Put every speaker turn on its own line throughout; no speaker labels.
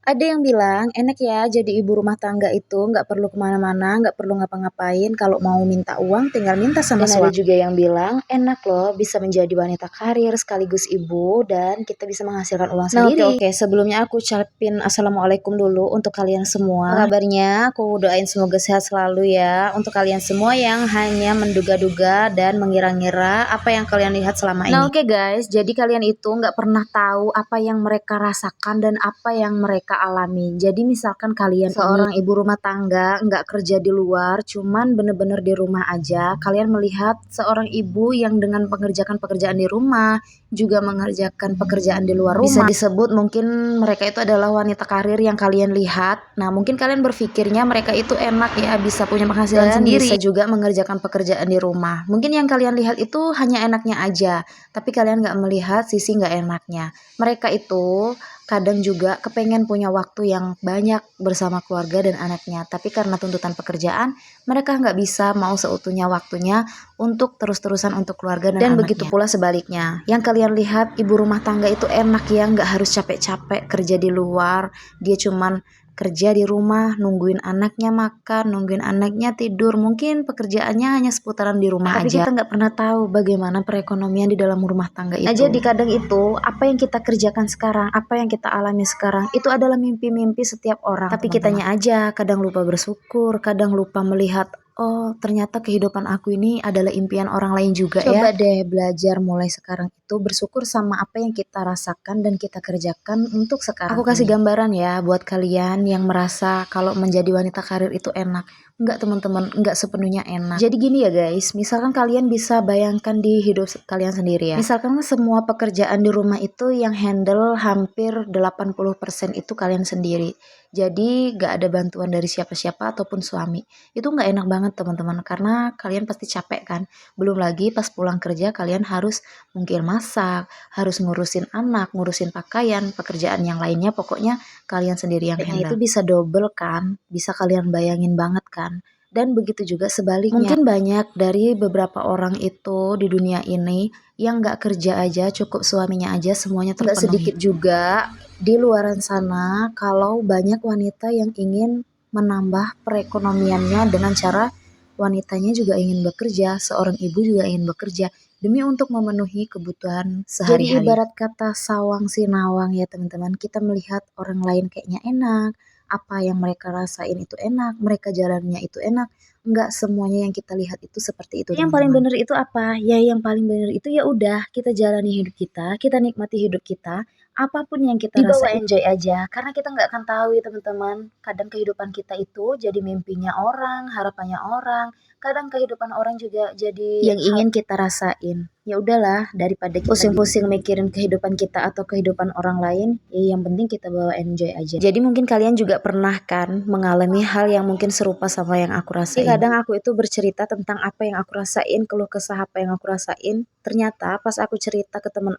Ada yang bilang enak ya jadi ibu rumah tangga itu nggak perlu kemana-mana, nggak perlu ngapa-ngapain, kalau mau minta uang tinggal minta sama
Dan ada juga yang bilang enak loh bisa menjadi wanita karir sekaligus ibu dan kita bisa menghasilkan uang
Nah,
sendiri.
oke. Sebelumnya aku ucapin assalamualaikum dulu untuk kalian semua. Apa kabarnya? Aku doain semoga sehat selalu ya. Untuk kalian semua yang hanya menduga-duga dan mengira-ngira apa yang kalian lihat selama ini.
Nah, oke guys, jadi kalian itu nggak pernah tahu apa yang mereka rasakan dan apa yang mereka alami. Jadi misalkan kalian
Seorang ibu rumah tangga nggak kerja di luar, cuman bener-bener di rumah aja. Kalian melihat seorang ibu yang dengan mengerjakan pekerjaan di rumah, juga mengerjakan pekerjaan di luar
bisa
rumah. Disebut mungkin mereka itu adalah wanita karir yang kalian lihat. Nah, mungkin kalian berpikirnya mereka itu enak ya, bisa punya penghasilan
Dan
sendiri.
bisa
Juga mengerjakan pekerjaan di rumah. Mungkin yang kalian lihat itu hanya enaknya aja, tapi kalian nggak melihat sisi nggak enaknya. Mereka itu kadang juga kepengen punya waktu yang banyak bersama keluarga dan anaknya, tapi karena tuntutan pekerjaan, mereka nggak bisa mau seutuhnya waktunya untuk terus-terusan untuk keluarga dan anaknya. Begitu pula sebaliknya, yang kalian lihat ibu rumah tangga itu enak ya, nggak harus capek-capek kerja di luar, dia cuman kerja di rumah, nungguin anaknya makan, nungguin anaknya tidur. Mungkin pekerjaannya hanya seputaran di rumah aja. Tapi kita nggak pernah tahu bagaimana perekonomian di dalam rumah tangga itu. Nah, jadi kadang itu apa yang kita kerjakan sekarang, apa yang kita alami sekarang, itu adalah mimpi-mimpi setiap orang. Tapi kitanya aja kadang lupa bersyukur, kadang lupa melihat, oh ternyata kehidupan aku ini adalah impian orang lain juga ya. Coba deh belajar mulai sekarang itu bersyukur sama apa yang kita rasakan dan kita kerjakan untuk sekarang. Aku kasih gambaran ya buat kalian yang merasa kalau menjadi wanita karir itu enak. Enggak teman-teman, enggak sepenuhnya enak. Jadi gini ya guys, misalkan kalian bisa bayangkan di hidup kalian sendiri ya. Misalkan semua pekerjaan di rumah itu yang handle hampir 80% itu kalian sendiri. Jadi gak ada bantuan dari siapa-siapa ataupun suami. Itu gak enak banget teman-teman, karena kalian pasti capek kan. Belum lagi pas pulang kerja kalian harus mungkin masak, harus ngurusin anak, ngurusin pakaian, pekerjaan yang lainnya, pokoknya kalian sendiri yang handle. Itu bisa double kan, bisa kalian bayangin banget kan. Dan begitu juga sebaliknya. Mungkin banyak dari beberapa orang itu di dunia ini yang gak kerja aja, cukup suaminya aja semuanya terpenuhi. Gak sedikit juga di luaran sana kalau banyak wanita yang ingin menambah perekonomiannya dengan cara wanitanya juga ingin bekerja, seorang ibu juga ingin bekerja demi untuk memenuhi kebutuhan sehari-hari. Jadi ibarat kata sawang sinawang ya teman-teman, kita melihat orang lain kayaknya enak, apa yang mereka rasain itu enak, mereka jalannya itu enak. Enggak semuanya yang kita lihat itu seperti itu. Yang paling benar itu apa? Ya yang paling benar itu ya udah kita jalani hidup kita nikmati hidup kita. Apapun yang kita rasa enjoy aja, karena kita nggak akan tahu ya teman-teman. Kadang kehidupan kita itu jadi mimpinya orang, harapannya orang. Kadang kehidupan orang juga jadi yang ingin kita rasain. Ya udahlah, daripada kita pusing-pusing mikirin kehidupan kita atau kehidupan orang lain, ya yang penting kita bawa enjoy aja. Jadi mungkin kalian juga pernah kan mengalami hal yang mungkin serupa sama yang aku rasain. Jadi kadang aku itu bercerita tentang apa yang aku rasain, keluh kesah apa yang aku rasain. Ternyata pas aku cerita ke temen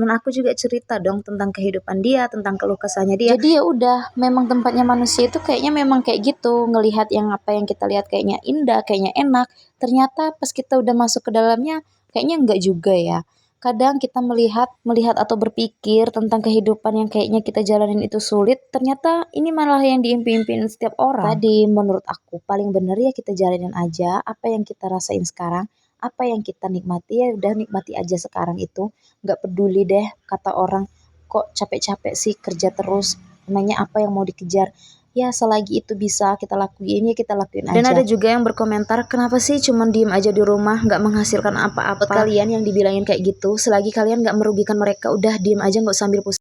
aku juga cerita dong tentang kehidupan dia, tentang keluh kesahnya dia. Jadi ya udah, memang tempatnya manusia itu kayaknya memang kayak gitu, ngelihat yang apa yang kita lihat kayaknya indah, kayaknya enak. Ternyata pas kita udah masuk ke dalamnya, kayaknya enggak juga ya. Kadang kita melihat atau berpikir tentang kehidupan yang kayaknya kita jalanin itu sulit, ternyata ini malah yang diimpi-impiin setiap orang. Tadi menurut aku paling bener ya kita jalanin aja apa yang kita rasain sekarang, apa yang kita nikmati ya udah nikmati aja sekarang itu. Nggak peduli deh kata orang, kok capek-capek sih kerja terus, emangnya apa yang mau dikejar. Ya selagi itu bisa kita lakuin ya kita lakuin aja. Dan ada juga yang berkomentar, kenapa sih cuman diem aja di rumah nggak menghasilkan apa-apa. Buat kalian yang dibilangin kayak gitu, selagi kalian nggak merugikan mereka, udah diem aja, nggak usah ambil pusing.